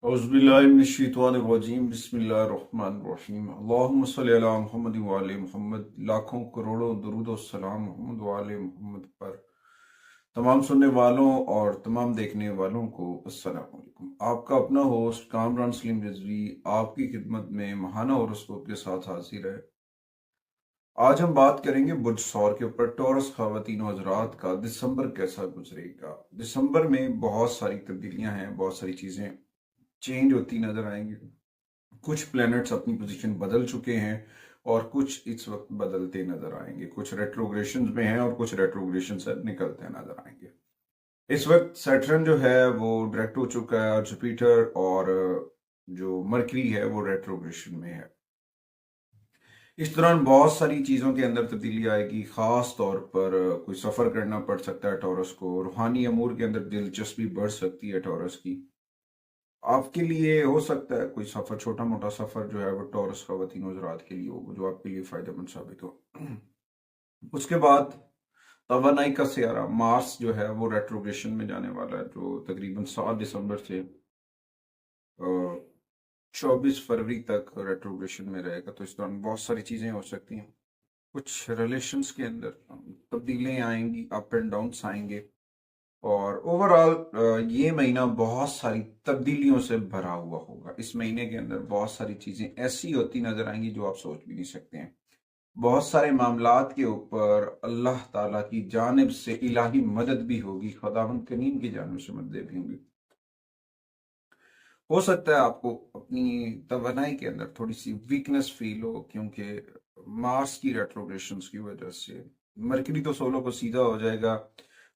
औज़ुबिल्लाहिमिनश्शैतानिर्रजीम बिस्मिल्लाहिर्रहमानिर्रहीम अल्लाहुम्मा सल्लि अला मुहम्मद व आले मुहम्मद। लाखों करोड़ों दुरूद और सलाम मोहम्मद व आले मुहम्मद पर। तमाम सुनने वालों और तमाम देखने वालों को अस्सलाम वालेकुम। आपका अपना होस्ट कामरान सलीम रिजवी आपकी खिदमत में महाना होरोस्कोप के साथ हाजिर है। आज हम बात करेंगे बुध सौर के ऊपर। टॉरस ख़वातीन और हज़रात का दिसंबर कैसा गुजरेगा। दिसंबर में बहुत सारी तब्दीलियां हैं, बहुत सारी चीजें चेंज होती नजर आएंगी। कुछ प्लैनेट्स अपनी पोजीशन बदल चुके हैं और कुछ इस वक्त बदलते नजर आएंगे। कुछ रेट्रोग्रेशन में हैं और कुछ रेट्रोग्रेशन से निकलते नजर आएंगे। इस वक्त सैटर्न जो है वो डायरेक्ट हो चुका है और जुपिटर और जो मरकरी है वो रेट्रोग्रेशन में है। इस दौरान बहुत सारी चीजों के अंदर तब्दीली आएगी। खास तौर पर कोई सफर करना पड़ सकता है टॉरस को। रूहानी अमूर के अंदर दिलचस्पी बढ़ सकती है टॉरस की। आपके लिए हो सकता है कोई सफर, छोटा मोटा सफर जो है वो टॉरस ख़वातीन और हज़रात के लिए हो, जो आपके लिए फायदेमंद साबित हो। उसके बाद तवानाई का सियारा मार्स जो है वो रेट्रोग्रेशन में जाने वाला है, जो तकरीबन 7 दिसंबर से 24 फरवरी तक रेट्रोग्रेशन में रहेगा। तो इस दौरान बहुत सारी चीजें हो सकती हैं। कुछ रिलेशंस के अंदर तब्दीलियां आएंगी, अप एंड डाउन्स आएंगे। और ओवरऑल ये महीना बहुत सारी तब्दीलियों से भरा हुआ होगा। इस महीने के अंदर बहुत सारी चीजें ऐसी होती नजर आएंगी जो आप सोच भी नहीं सकते हैं। बहुत सारे मामलात के ऊपर अल्लाह ताला की जानिब से इलाही मदद भी होगी, खुदावंद करीम की जानिब से मदद भी होगी। हो सकता है आपको अपनी तवानाई के अंदर थोड़ी सी वीकनेस फील हो, क्योंकि मार्स की रेट्रोग्रेशन की वजह से मरकरी तो 16 को सीधा हो जाएगा।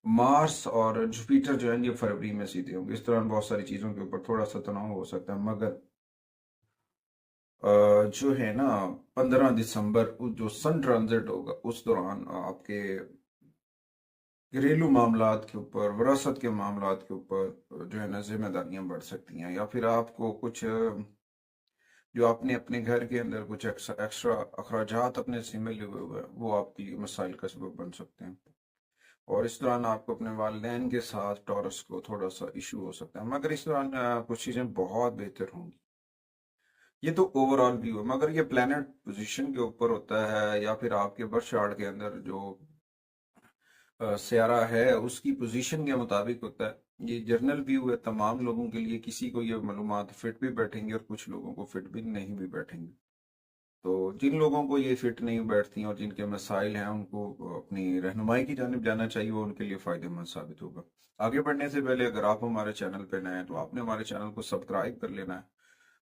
मार्स और जुपिटर जो है ये फरवरी में सीधे होंगे। इस दौरान बहुत सारी चीजों के ऊपर थोड़ा सा तनाव हो सकता है, मगर जो है ना 15 दिसंबर जो सन ट्रांजिट होगा उस दौरान आपके घरेलू मामलात के ऊपर, विरासत के मामलात के ऊपर जो है ना जिम्मेदारियां बढ़ सकती हैं, या फिर आपको कुछ जो आपने अपने घर के अंदर कुछ एक्स्ट्रा अखराजात अपने से मिले हुए हैं वो आपके लिए मसाइल का सबब बन सकते हैं। और इस दौरान आपको अपने वालिदैन के साथ टॉरस को थोड़ा सा इशू हो सकता है, मगर इस दौरान कुछ चीजें बहुत बेहतर होंगी। ये तो ओवरऑल व्यू है, मगर ये प्लेनेट पोजीशन के ऊपर होता है या फिर आपके बर्थ चार्ट के अंदर जो सियारा है उसकी पोजीशन के मुताबिक होता है। ये जर्नल व्यू है तमाम लोगों के लिए। किसी को ये मालूमात फिट भी बैठेंगे और कुछ लोगों को फिट भी नहीं भी बैठेंगे। तो जिन लोगों को ये फिट नहीं बैठती और जिनके मसाइल हैं उनको अपनी रहनुमाई की जानिब जाना चाहिए, वो उनके लिए फायदेमंद साबित होगा। आगे बढ़ने से पहले अगर आप हमारे चैनल पर नए हैं तो आपने हमारे चैनल को सब्सक्राइब कर लेना है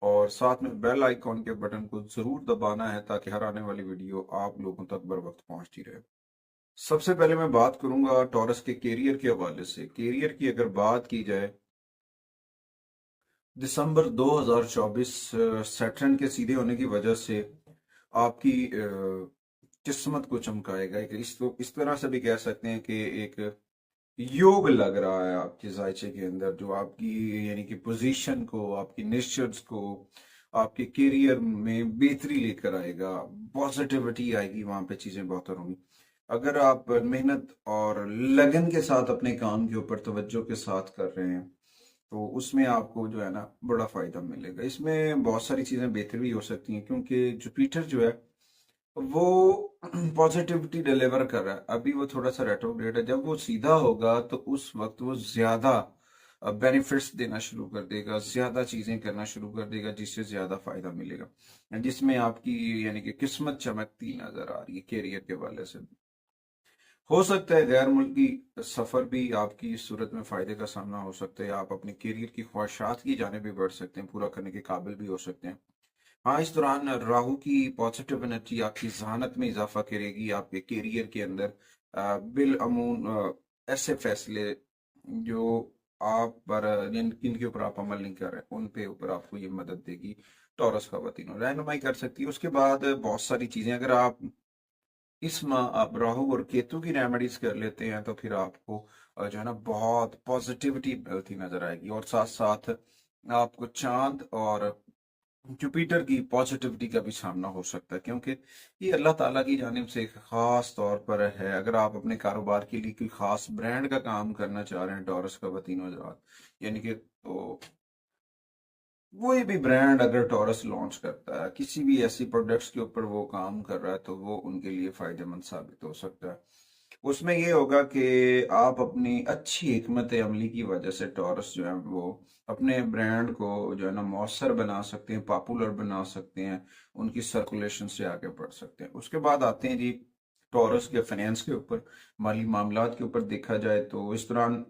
और साथ में बेल आइकॉन के बटन को जरूर दबाना है, ताकि हर आने वाली वीडियो आप लोगों तक बर वक्त पहुंचती रहे। सबसे पहले मैं बात करूंगा टॉरस के कैरियर के हवाले से। कैरियर की अगर बात की जाए, दिसंबर 2024 सैटर्न के सीधे होने की वजह से आपकी किस्मत को चमकाएगा। इस तरह से भी कह सकते हैं कि एक योग लग रहा है आपके जायचे के अंदर, जो आपकी यानी कि पोजीशन को, आपकी निश्चित को, आपके करियर में बेहतरी लेकर आएगा। पॉजिटिविटी आएगी, वहां पे चीजें बेहतर होंगी। अगर आप मेहनत और लगन के साथ अपने काम के ऊपर तवज्जो के साथ कर रहे हैं तो उसमें आपको जो है ना बड़ा फायदा मिलेगा। इसमें बहुत सारी चीजें बेहतर भी हो सकती हैं, क्योंकि जुपिटर जो है वो पॉजिटिविटी डिलीवर कर रहा है। अभी वो थोड़ा सा रेट्रोग्रेड है, जब वो सीधा होगा तो उस वक्त वो ज्यादा बेनिफिट्स देना शुरू कर देगा, ज्यादा चीजें करना शुरू कर देगा, जिससे ज्यादा फायदा मिलेगा, जिसमें आपकी यानी कि किस्मत चमकती नजर आ रही है कैरियर के वाले से। हो सकता है गैर मुल्की सफर भी आपकी इस सूरत में फायदे का सामना हो सकता है। आप अपने करियर की ख्वाहिशात की जाने भी बढ़ सकते हैं, पूरा करने के काबिल भी हो सकते हैं। हाँ, इस दौरान राहु की पॉजिटिव एनर्जी आपकी जहानत में इजाफा करेगी। आपके करियर के अंदर बिल अमून ऐसे फैसले जो आप पर जिनके ऊपर आप अमल नहीं कर रहे उन पे ऊपर आपको ये मदद देगी। टॉरस ख़वातीन रहनुमाई कर सकती है। उसके बाद बहुत सारी चीजें अगर आप इस माह आप राहु और केतु की रेमेडीज कर लेते हैं तो फिर आपको जो है ना बहुत पॉजिटिविटी मिलती नजर आएगी। और साथ साथ आपको चांद और जुपिटर की पॉजिटिविटी का भी सामना हो सकता है, क्योंकि ये अल्लाह ताला की जानिब से एक खास तौर पर है। अगर आप अपने कारोबार के लिए कोई खास ब्रांड का काम करना चाह रहे हैं टॉरस का वतीन वजरात यानी कि, तो कोई भी ब्रांड अगर टॉरस लॉन्च करता है, किसी भी ऐसी प्रोडक्ट्स के ऊपर वो काम कर रहा है, तो वो उनके लिए फायदेमंद साबित हो सकता है। उसमें ये होगा कि आप अपनी अच्छी हिकमत अमली की वजह से टॉरस जो है वो अपने ब्रांड को जो है ना मौसर बना सकते हैं, पॉपुलर बना सकते हैं, उनकी सर्कुलेशन से आगे बढ़ सकते हैं। उसके बाद आते हैं जी टॉरस के फाइनेंस के ऊपर, माली मामलात के ऊपर देखा जाए तो इस दौरान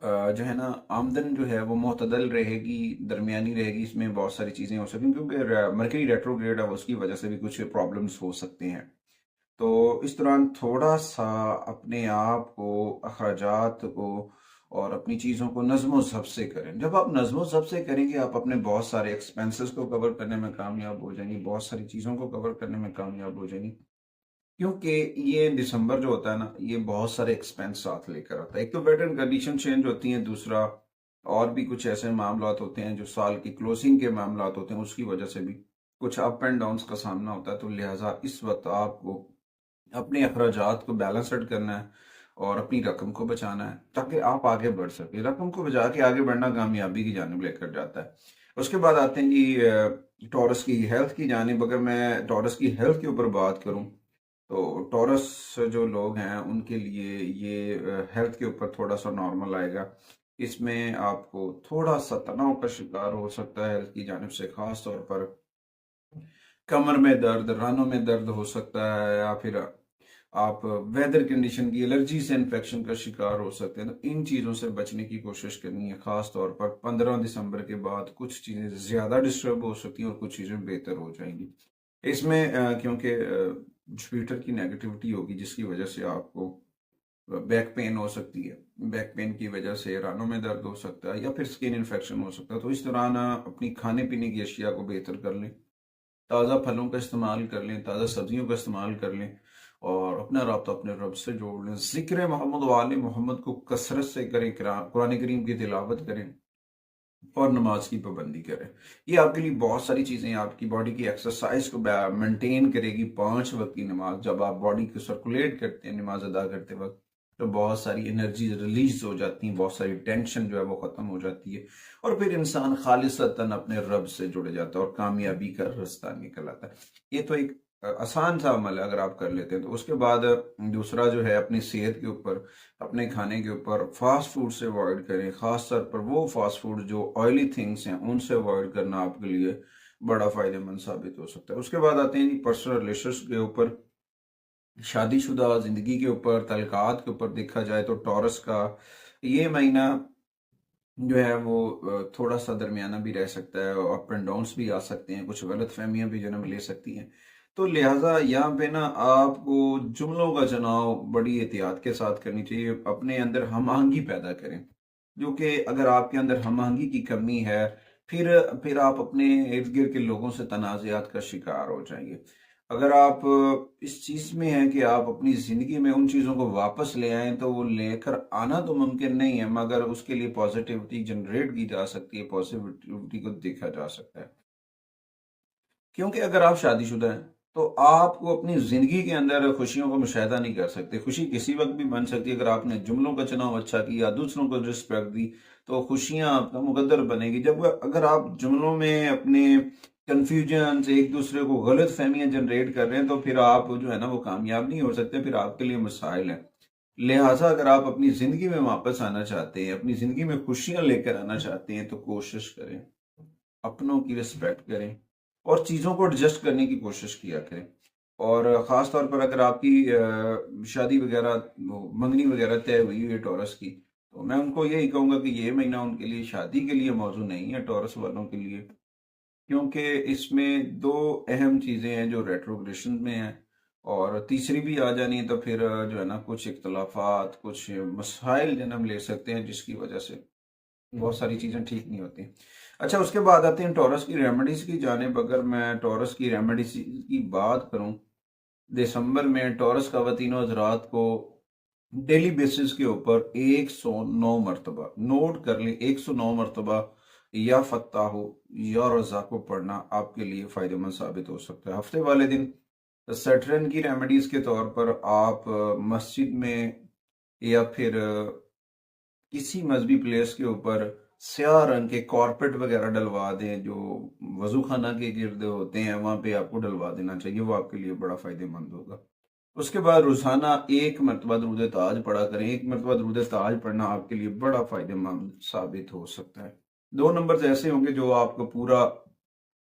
जो है ना आमदन जो है वो मुतदल रहेगी, दरमियानी रहेगी। इसमें बहुत सारी चीज़ें हो सकती हैं क्योंकि मरकरी रेट्रोग्रेड है, उसकी वजह से भी कुछ प्रॉब्लम्स हो सकते हैं। तो इस दौरान थोड़ा सा अपने आप को, अखराजात को और अपनी चीज़ों को नज़्म ज़ब्त से करें। जब आप नज़्म ज़ब्त से करेंगे, आप अपने बहुत सारे एक्सपेंसेस को कवर करने में कामयाब हो जाएंगे, बहुत सारी चीज़ों को कवर करने में कामयाब हो जाएंगी। क्योंकि ये दिसंबर जो होता है ना, ये बहुत सारे एक्सपेंस साथ लेकर आता है। एक तो वेदर कंडीशन चेंज होती हैं, दूसरा और भी कुछ ऐसे मामलात होते हैं जो साल की क्लोजिंग के मामलात होते हैं, उसकी वजह से भी कुछ अप एंड डाउन्स का सामना होता है। तो लिहाजा इस वक्त आपको अपने अखराजात को बैलेंसड करना है और अपनी रकम को बचाना है ताकि आप आगे बढ़ सके। रकम को बचा के आगे बढ़ना कामयाबी की जानिब लेकर जाता है। उसके बाद आते हैं जी टॉरस की हेल्थ की जानिब। अगर मैं टॉरस की हेल्थ के ऊपर बात करूं तो टॉरस जो लोग हैं उनके लिए ये हेल्थ के ऊपर थोड़ा सा नॉर्मल आएगा। इसमें आपको थोड़ा सा तनाव का शिकार हो सकता है हेल्थ की जानिब से, खास तौर पर कमर में दर्द, रानों में दर्द हो सकता है, या फिर आप वेदर कंडीशन की एलर्जी से इन्फेक्शन का शिकार हो सकते हैं। तो इन चीज़ों से बचने की कोशिश करनी है। खास तौर पर 15 दिसंबर के बाद कुछ चीज़ें ज़्यादा डिस्टर्ब हो सकती हैं और कुछ चीज़ें बेहतर हो जाएंगी। इसमें क्योंकि जुपिटर की नेगेटिविटी होगी, जिसकी वजह से आपको बैक पेन हो सकती है। बैक पेन की वजह से रानों में दर्द हो सकता है या फिर स्किन इन्फेक्शन हो सकता है। तो इस दौरान अपनी खाने पीने की अशिया को बेहतर कर लें, ताज़ा फलों का इस्तेमाल कर लें, ताज़ा सब्जियों का इस्तेमाल कर लें और अपना राब्ता अपने रब से जोड़ लें। ज़िक्र मोहम्मद वाले मोहम्मद को कसरत से करें, कुरान करीम की तिलावत करें और नमाज की पाबंदी करें। ये आपके लिए बहुत सारी चीज़ें, आपकी बॉडी की एक्सरसाइज को मेंटेन करेगी। 5 वक्त की नमाज जब आप बॉडी को सर्कुलेट करते हैं नमाज अदा करते वक्त, तो बहुत सारी एनर्जी रिलीज हो जाती है, बहुत सारी टेंशन जो है वो ख़त्म हो जाती है और फिर इंसान खालिसतन अपने रब से जुड़ जाता है और कामयाबी का रास्ता निकल आता है। ये तो एक आसान सा अमल है अगर आप कर लेते हैं तो। उसके बाद दूसरा जो है अपनी सेहत के ऊपर, अपने खाने के ऊपर फास्ट फूड से अवॉइड करें। खास तौर पर वो फास्ट फूड जो ऑयली थिंग्स हैं उनसे अवॉइड करना आपके लिए बड़ा फायदेमंद साबित हो सकता है। उसके बाद आते हैं जी पर्सनल रिलेशंस के ऊपर, शादीशुदा जिंदगी के ऊपर, तलकात के ऊपर देखा जाए तो टॉरस का ये महीना जो है वो थोड़ा सा दरमियाना भी रह सकता है, अप एंड डाउन्स भी आ सकते हैं, कुछ गलत फहमियां भी जन्म ले सकती हैं। तो लिहाजा यहाँ पे ना आपको जुमलों का चुनाव बड़ी एहतियात के साथ करनी चाहिए। अपने अंदर हम आहंगी पैदा करें, जो कि अगर आपके अंदर हम आहंगी की कमी है, फिर आप अपने इर्द गिर्द के लोगों से तनाज़ात का शिकार हो जाएंगे। अगर आप इस चीज में हैं कि आप अपनी जिंदगी में उन चीजों को वापस ले आए, तो वो लेकर आना तो मुमकिन नहीं है, मगर उसके लिए पॉजिटिविटी जनरेट की जा सकती है, पॉजिटिविटी को देखा जा सकता है। क्योंकि अगर आप शादीशुदा हैं तो आपको अपनी जिंदगी के अंदर खुशियों को मुशाहिदा नहीं कर सकते। खुशी किसी वक्त भी बन सकती है। अगर आपने जुमलों का चुनाव अच्छा किया, दूसरों को रिस्पेक्ट दी, तो खुशियां आपका मुकद्दर बनेगी। जब अगर आप जुमलों में अपने कंफ्यूजन एक दूसरे को गलत फहमियां जनरेट कर रहे हैं, तो फिर आप जो है ना वो कामयाब नहीं हो सकते, फिर आपके लिए मसाइल है। लिहाजा अगर आप अपनी जिंदगी में वापस आना चाहते हैं, अपनी जिंदगी में खुशियां लेकर आना चाहते हैं, तो कोशिश करें, अपनों की रिस्पेक्ट करें और चीज़ों को एडजस्ट करने की कोशिश किया करें। और ख़ास तौर पर अगर आपकी शादी वगैरह, मंगनी वगैरह तय हुई है टॉरस की, तो मैं उनको यही कहूँगा कि ये महीना उनके लिए शादी के लिए मौजू नहीं है, टॉरस वालों के लिए। क्योंकि इसमें दो अहम चीज़ें हैं जो रेट्रोग्रेशन में हैं, और तीसरी भी आ जानी है तो फिर जो है ना कुछ इख्तलाफात, कुछ मसाइल जन्म ले सकते हैं, जिसकी वजह से बहुत सारी चीज़ें ठीक नहीं होती। अच्छा, उसके बाद आते हैं टॉरस की रेमेडीज की जानिब। अगर मैं टॉरस की रेमेडीज की बात करूं, दिसंबर में टॉरस खवातीन हजरात को डेली बेसिस के ऊपर 109 मरतबा, नोट कर लें, 109 मरतबा या फत्ताहो या रज़ा को पढ़ना आपके लिए फ़ायदेमंद साबित हो सकता है। हफ्ते वाले दिन सैटरन की रेमेडीज के तौर पर आप मस्जिद में या फिर किसी मजहबी प्लेस के ऊपर स्याह रंग के कॉर्पेट वगैरह डलवा दें, जो वजू खाना के गिर्द होते हैं वहां पे आपको डलवा देना चाहिए, वो आपके लिए बड़ा फायदेमंद होगा। उसके बाद रोजाना एक मरतबा दुरूद ताज पढ़ा करें। एक मरतबा दुरूद ताज पढ़ना आपके लिए बड़ा फायदेमंद साबित हो सकता है। 2 नंबर ऐसे होंगे जो आपको पूरा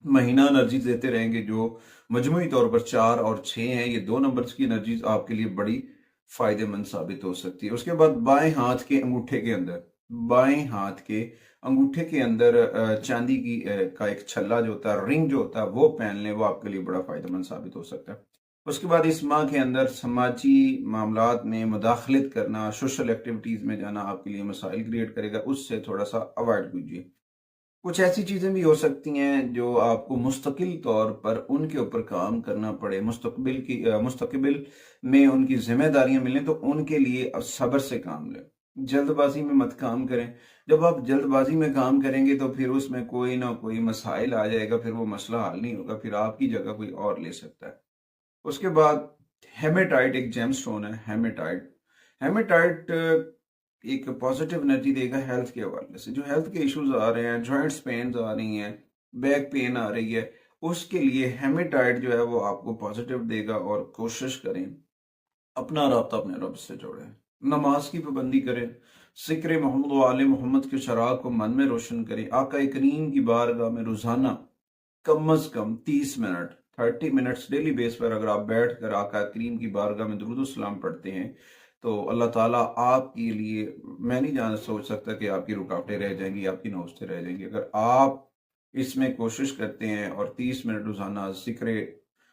महीना एनर्जी देते रहेंगे, जो मजमूई तौर पर 4 और 6 हैं। ये 2 नंबर की एनर्जी आपके लिए बड़ी फायदेमंद साबित हो सकती है। उसके बाद बाएं हाथ के अंगूठे के अंदर, बाएं हाथ के अंगूठे के अंदर चांदी की का एक छल्ला जो होता है, रिंग जो होता है, वो पहन लें, वो आपके लिए बड़ा फायदेमंद साबित हो सकता है। उसके बाद इस माह के अंदर समाजी मामलात में मुदाखलत करना, सोशल एक्टिविटीज में जाना आपके लिए मसाइल क्रिएट करेगा, उससे थोड़ा सा अवॉइड कीजिए। कुछ ऐसी चीजें भी हो सकती हैं जो आपको मुस्तकिल तौर पर उनके ऊपर काम करना पड़े, मुस्तकबिल में उनकी जिम्मेदारियां मिलें, तो उनके लिए अब सब्र से काम लें, जल्दबाजी में मत काम करें। जब आप जल्दबाजी में काम करेंगे तो फिर उसमें कोई ना कोई मसाइल आ जाएगा, फिर वो मसला हल नहीं होगा, फिर आपकी जगह कोई और ले सकता है। उसके बाद हेमेटाइट एक जेमस्टोन है, हेमेटाइट। हेमेटाइट एक पॉजिटिव एनर्जी देगा हेल्थ के हवाले से। जो हेल्थ के इश्यूज आ रहे हैं, जॉइंट्स पेन्स आ रही हैं, बैक पेन आ रही है, उसके लिए हेमेटाइट जो है वो आपको पॉजिटिव देगा। और कोशिश करें अपना राब्ता अपने रब से जोड़ें, नमाज की पाबंदी करें, जिक्र मोहम्मद व आले मोहम्मद के शराक को मन में रोशन करें। आका करीम की बारगाह में रोजाना कम अज कम 30 मिनट, 30 मिनट्स डेली बेस पर अगर आप बैठ कर आका करीम की बारगाह में दुरूद सलाम पढ़ते हैं तो अल्लाह ताला आपके लिए, मैं नहीं जान सोच सकता कि आपकी रुकावटें रह जाएंगी, आपकी नौस्तें रह जाएंगी। अगर आप इसमें कोशिश करते हैं और 30 मिनट रोजाना जिक्र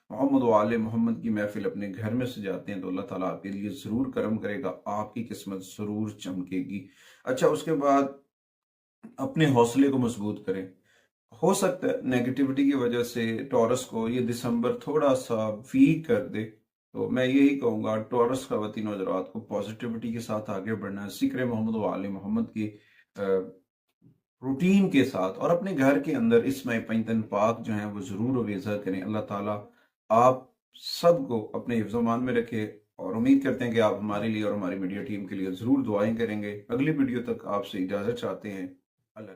मोहम्मद वाले मोहम्मद की महफिल अपने घर में सजाते हैं तो अल्लाह ताला आपके लिए ज़रूर करम करेगा, आपकी किस्मत ज़रूर चमकेगी। अच्छा, उसके बाद अपने हौसले को मजबूत करें। हो सकता है नेगेटिविटी की वजह से टॉरस को ये दिसंबर थोड़ा सा वीक कर दे, तो मैं यही कहूँगा टॉरस ख़वातीन हज़रात को पॉजिटिविटी के साथ आगे बढ़ना है, ज़िक्र मोहम्मद वाले मोहम्मद की रूटीन के साथ, और अपने घर के अंदर इसमें पंजतन पाक जो है वो ज़रूर वेज़ा करें। अल्लाह ताला आप सबको अपने हिफ्ज़-ओ-मान में रखे, और उम्मीद करते हैं कि आप हमारे लिए और हमारी मीडिया टीम के लिए ज़रूर दुआएं करेंगे। अगली वीडियो तक आपसे इजाज़त चाहते हैं। अल्लाह